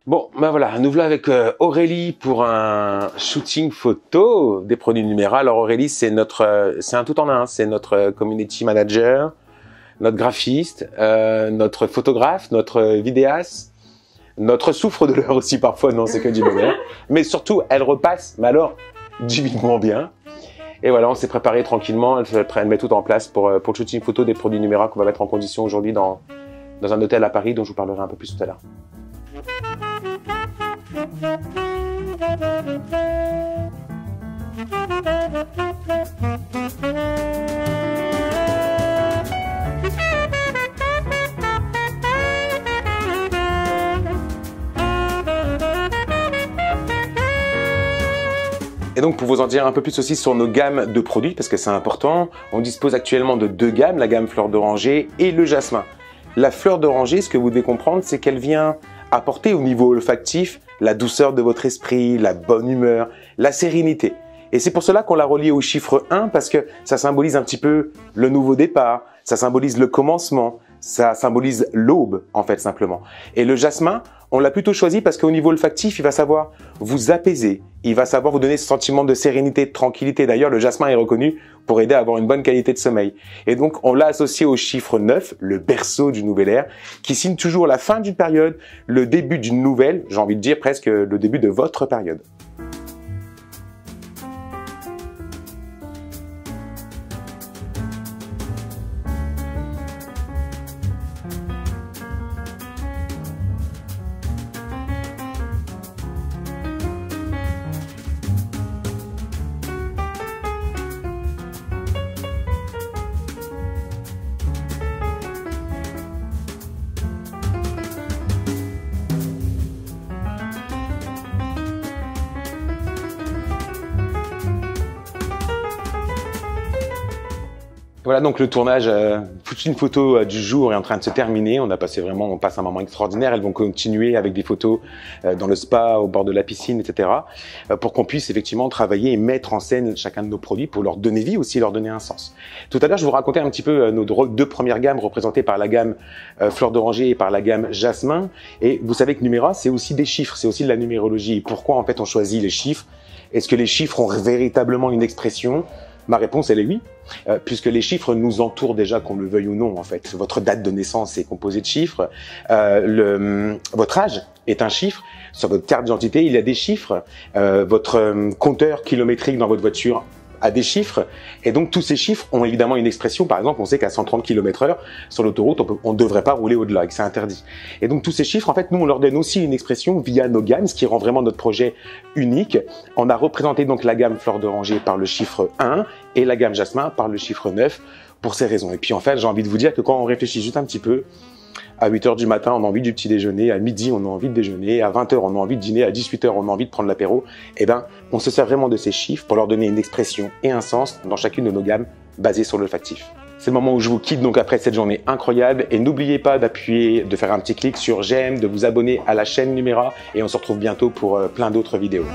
Bon, ben voilà, nous voilà avec Aurélie pour un shooting photo des produits Numéra. Alors Aurélie, c'est un tout en un, c'est notre community manager, notre graphiste, notre photographe, notre vidéaste, notre souffre-douleur aussi parfois, non, c'est que du bonheur. Mais surtout, elle repasse, mais alors, divinement bien. Et voilà, on s'est préparé tranquillement, elle met tout en place pour le shooting photo des produits Numéra qu'on va mettre en condition aujourd'hui dans un hôtel à Paris dont je vous parlerai un peu plus tout à l'heure. Et donc pour vous en dire un peu plus aussi sur nos gammes de produits, parce que c'est important, on dispose actuellement de deux gammes, la gamme fleur d'oranger et le jasmin. La fleur d'oranger, ce que vous devez comprendre, c'est qu'elle vient apporter au niveau olfactif la douceur de votre esprit, la bonne humeur, la sérénité. Et c'est pour cela qu'on l'a relié au chiffre 1, parce que ça symbolise un petit peu le nouveau départ, ça symbolise le commencement, ça symbolise l'aube, en fait, simplement. Et le jasmin, on l'a plutôt choisi parce qu'au niveau olfactif, il va savoir vous apaiser, il va savoir vous donner ce sentiment de sérénité, de tranquillité. D'ailleurs, le jasmin est reconnu pour aider à avoir une bonne qualité de sommeil. Et donc, on l'a associé au chiffre 9, le berceau du nouvel ère, qui signe toujours la fin d'une période, le début d'une nouvelle, j'ai envie de dire presque le début de votre période. Voilà, donc le tournage, une photo du jour est en train de se terminer. On passe un moment extraordinaire. Elles vont continuer avec des photos dans le spa, au bord de la piscine, etc. Pour qu'on puisse effectivement travailler et mettre en scène chacun de nos produits pour leur donner vie, aussi leur donner un sens. Tout à l'heure, je vous racontais un petit peu nos deux premières gammes représentées par la gamme fleur d'oranger et par la gamme jasmin. Et vous savez que Numéra, c'est aussi des chiffres, c'est aussi de la numérologie. Et pourquoi en fait on choisit les chiffres? Est-ce que les chiffres ont véritablement une expression? Ma réponse, elle est oui, puisque les chiffres nous entourent déjà, qu'on le veuille ou non, en fait. Votre date de naissance est composée de chiffres, votre âge est un chiffre, sur votre carte d'identité, il y a des chiffres, votre compteur kilométrique dans votre voiture a des chiffres, et donc tous ces chiffres ont évidemment une expression. Par exemple, on sait qu'à 130 km/h sur l'autoroute, on ne devrait pas rouler au-delà, et que c'est interdit. Et donc tous ces chiffres, en fait, nous on leur donne aussi une expression via nos gammes, ce qui rend vraiment notre projet unique. On a représenté donc la gamme fleur d'oranger par le chiffre 1 et la gamme jasmin par le chiffre 9 pour ces raisons. Et puis en fait, j'ai envie de vous dire que quand on réfléchit juste un petit peu, à 8 h du matin, on a envie du petit déjeuner, à midi, on a envie de déjeuner, à 20 h, on a envie de dîner, à 18 h, on a envie de prendre l'apéro, eh ben, on se sert vraiment de ces chiffres pour leur donner une expression et un sens dans chacune de nos gammes basées sur l'olfactif. C'est le moment où je vous quitte donc après cette journée incroyable, et n'oubliez pas de faire un petit clic sur j'aime, de vous abonner à la chaîne Numéra, et on se retrouve bientôt pour plein d'autres vidéos.